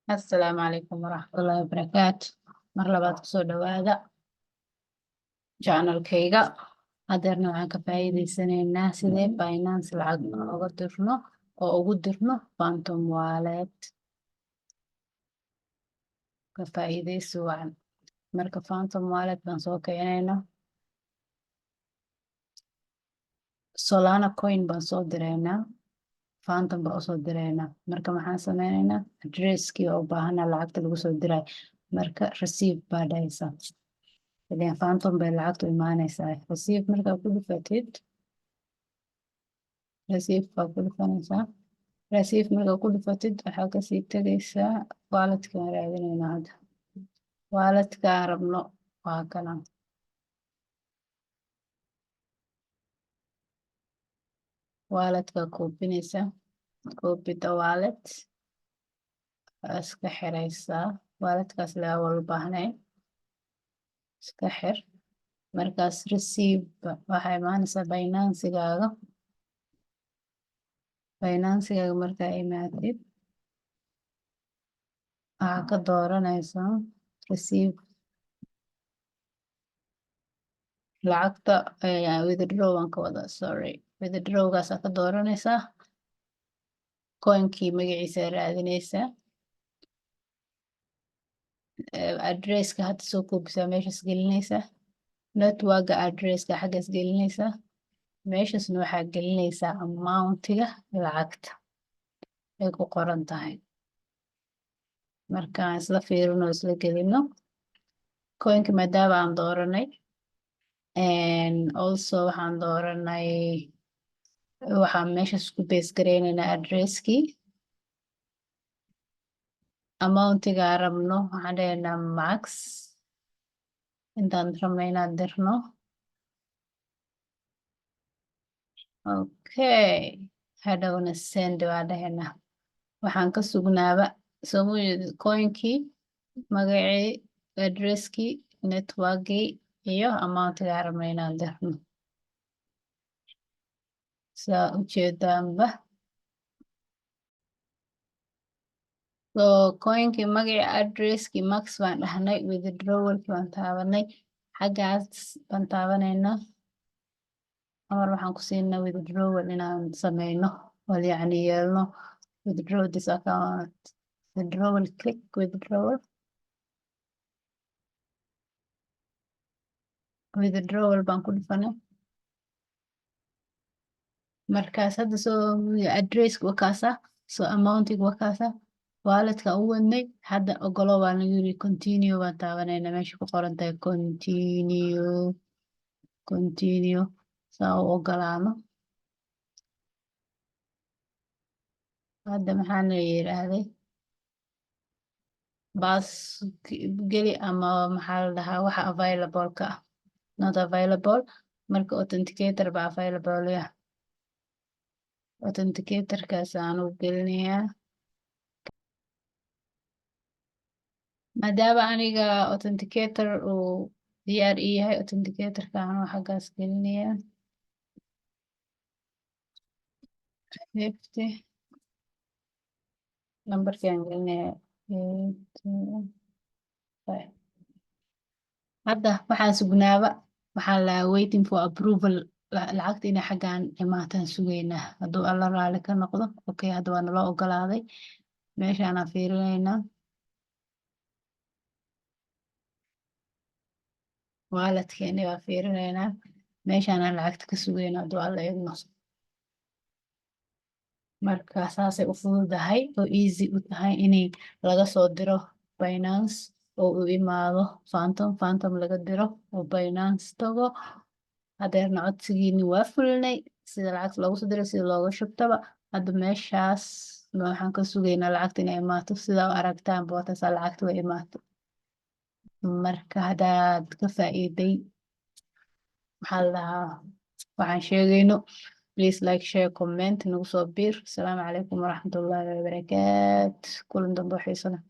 السلام عليكم ورحمة الله وبركاته. mar labaad kusoo dhawaada channelkayga. hadeerna waxaan ka faa'iideysanaynaa sidee Binance lacag uga dirno oo ugu dirno Phantom Wallet. Ka faa'iideysi wacan. Marka Phantom Wallet baan soo kicinaynaa. Solana coin baan soo diraynaa. Phantom baan usoo diraynaa. Marka maxaan sameynaynaa addresskii oo u baahanaa lacagta lagu soo diray. Marka receive baa dhahaysaa. ileen Phantom bay lacagtu imaanaysaa. Receive markaa ku dhufatid. Receive baa ku dhufanaysaa. Receive markaa ku dhufatid waxaa kasii tegaysaa walletka aan raadinaynaa hadda. Walletka aan rabno waa kana. Walletka koobinaysaa. Copy the wallet. Iska xiraysaa. Walletkaas laga wal baahnay. Iska xir. Markaas receive waxay imaanaysaa Binance-gaaga. Binance-gaaga markaa imaatid waxaa ka dooranaysaa receive lacagta withdraw aan ka wada sorry withdrawgaas ka dooranaysaa coinkii magaciisa raadinaysaa addresska hadda soo koobisaa meeshaas gelinaysaa network addresska xaggaas gelinaysaa meeshaasna waxaa gelinaysaa amountiga lacagta ay ku qoran tahay markaan isla fiirino isla gelino coinka maadaama aan dooranay and also waxaan dooranay waxaan meeshaas ku base gareynaynaa addresskii amountiga rabno waxaan dhahaynaa max intaan rabno inaan dirno okay hadhowna send waa dhahaynaa waxaan ka sugnaaba coinkii magacii addresskii networkii iyo amountiga rabno inaan dirno saa ujeedaanba so coinkii magacii addresskii max baan dhahnay withdrawalkii baan taabanay xaggaas baan taabanaynaa amar waxaan ku siinaa withdrawal inaan sameyno wal yacni yeelno withdraw this account withdrawal click withdrawal baan ku dhufanay markaas hadda soo addresska wakaasa soo amountiga wakaasa walletka u wadnay hadda ogolo waa lagu yiri continue baan taabanayna meesha ku qoran tahay continue saa u ogolaano hadda maxaan la yiraahday bas geli ama maxaa la dhahaa waxa available ka not available marka authenticator ba available ya authenticator kaas aan u gelinayaa maadaama aniga authenticator uu diyaar ii yahay authenticator ka aan xaggaas gelinayaa 50 numberkaan gelinayaa 825 hadda waxaan sugnaaba waxaa la waiting for approval lacagta inay xaggaan imaataan sugaynaa hadduu alla raali ka noqdo okay hadda waa nala ogolaaday meeshaanaan fiirinaynaa walletkeeni baa fiirinaynaa meeshaanaan lacagta ka sugaynaa hadduu alla idmo marka saasay u fududahay oo easy u tahay inay laga soo diro Binance oo u imaado Phantom laga diro oo Binance tago hadeerna codsigiini waa fulnay sida lacagta loogu soo diray sida looga shubtaba hadda meeshaas waxaan ka sugaynaa lacagta inay imaato sida u aragtaan bootasa lacagta way imaato marka haddaad ka faa'iiday maxaa la dhahaa waxaan sheegayno please like share comment nagu soo biir asalaamu calaykum waraxmatullaahi wabarakaatu kulan dambe xiiso leh